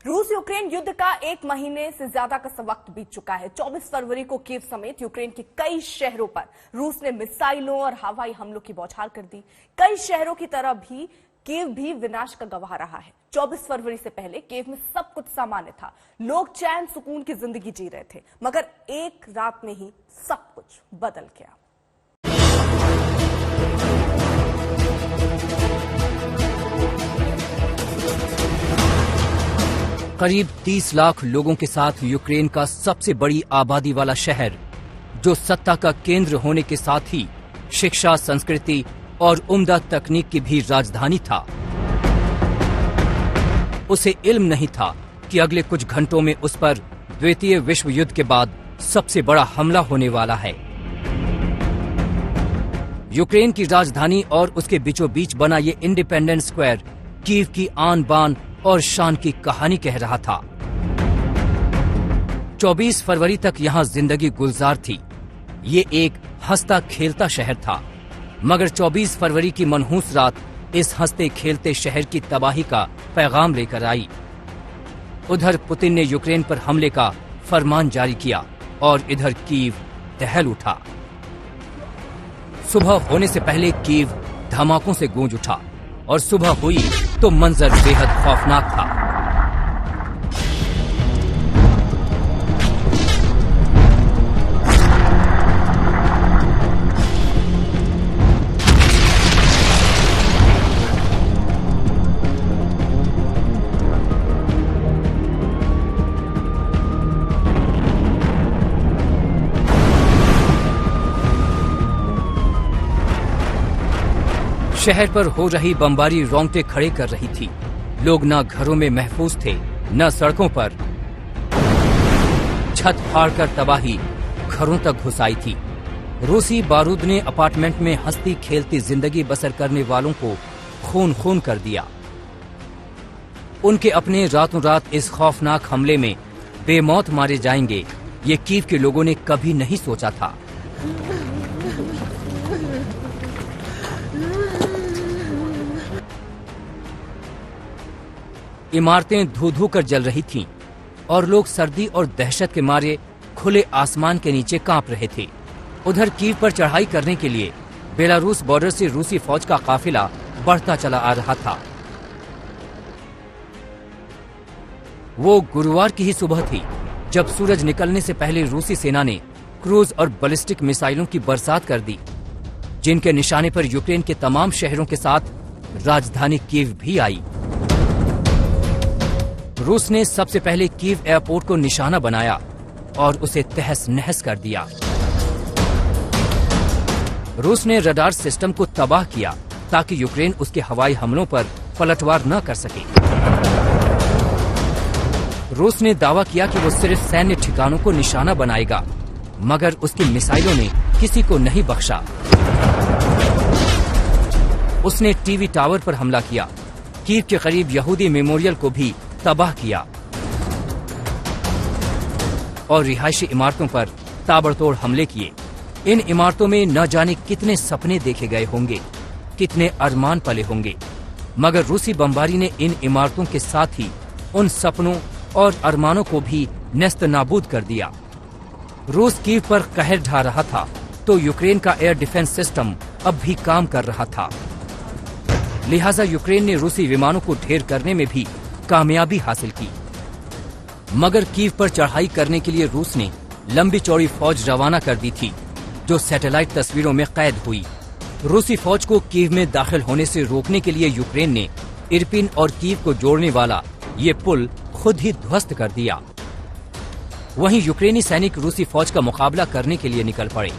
रूस यूक्रेन युद्ध का 1 महीने से ज्यादा का वक्त बीत चुका है। 24 फरवरी को कीव समेत यूक्रेन के कई शहरों पर रूस ने मिसाइलों और हवाई हमलों की बौछार कर दी। कई शहरों की तरह भी कीव भी विनाश का गवाह रहा है। 24 फरवरी से पहले कीव में सब कुछ सामान्य था, लोग चैन सुकून की जिंदगी जी रहे थे, मगर एक रात में ही सब कुछ बदल गया। करीब 30 लाख लोगों के साथ यूक्रेन का सबसे बड़ी आबादी वाला शहर, जो सत्ता का केंद्र होने के साथ ही शिक्षा, संस्कृति और उम्दा तकनीक की भी राजधानी था, उसे इल्म नहीं था कि अगले कुछ घंटों में उस पर द्वितीय विश्व युद्ध के बाद सबसे बड़ा हमला होने वाला है। यूक्रेन की राजधानी और उसके बीचों बीच बना ये इंडिपेंडेंस स्क्वायर कीव की आन बान और शान की कहानी कह रहा था। 24 फरवरी तक यहाँ जिंदगी गुलजार थी। ये एक हंसता खेलता शहर था, मगर 24 फरवरी की मनहूस रात इस हंसते खेलते शहर की तबाही का पैगाम लेकर आई। उधर पुतिन ने यूक्रेन पर हमले का फरमान जारी किया और इधर कीव दहल उठा। सुबह होने से पहले कीव धमाकों से गूंज उठा और सुबह हुई तो मंजर बेहद खौफनाक था। शहर पर हो रही बमबारी रोंगटे खड़े कर रही थी। लोग न घरों में महफूज थे, न सड़कों पर। छत फाड़कर तबाही घरों तक घुस आई थी। रूसी बारूद ने अपार्टमेंट में हंसती खेलती जिंदगी बसर करने वालों को खून खून कर दिया। उनके अपने रातों रात इस खौफनाक हमले में बेमौत मारे जाएंगे, ये कीव के लोगों ने कभी नहीं सोचा था। इमारतें धू धू कर जल रही थीं और लोग सर्दी और दहशत के मारे खुले आसमान के नीचे कांप रहे थे। उधर कीव पर चढ़ाई करने के लिए बेलारूस बॉर्डर से रूसी फौज का काफिला बढ़ता चला आ रहा था। वो गुरुवार की ही सुबह थी जब सूरज निकलने से पहले रूसी सेना ने क्रूज और बैलिस्टिक मिसाइलों की बरसात कर दी, जिनके निशाने पर यूक्रेन के तमाम शहरों के साथ राजधानी कीव भी आई। रूस ने सबसे पहले कीव एयरपोर्ट को निशाना बनाया और उसे तहस नहस कर दिया। रूस ने रडार सिस्टम को तबाह किया ताकि यूक्रेन उसके हवाई हमलों पर पलटवार न कर सके। रूस ने दावा किया कि वो सिर्फ सैन्य ठिकानों को निशाना बनाएगा, मगर उसकी मिसाइलों ने किसी को नहीं बख्शा। उसने टीवी टावर पर हमला किया, कीव के करीब यहूदी मेमोरियल को भी तबाह किया और रिहायशी इमारतों पर ताबड़तोड़ हमले किए। इन इमारतों में न जाने कितने सपने देखे गए होंगे, कितने अरमान पले होंगे, मगर रूसी बमबारी ने इन इमारतों के साथ ही उन सपनों और अरमानों को भी नेस्त नाबूद कर दिया। रूस कीव पर कहर ढा रहा था तो यूक्रेन का एयर डिफेंस सिस्टम अब भी काम कर रहा था। लिहाजा यूक्रेन ने रूसी विमानों को ढेर करने में भी कामयाबी हासिल की। मगर कीव पर चढ़ाई करने के लिए रूस ने लंबी चौड़ी फौज रवाना कर दी थी, जो सैटेलाइट तस्वीरों में कैद हुई। रूसी फौज को कीव में दाखिल होने से रोकने के लिए यूक्रेन ने इरपिन और कीव को जोड़ने वाला ये पुल खुद ही ध्वस्त कर दिया। वहीं यूक्रेनी सैनिक रूसी फौज का मुकाबला करने के लिए निकल पड़े।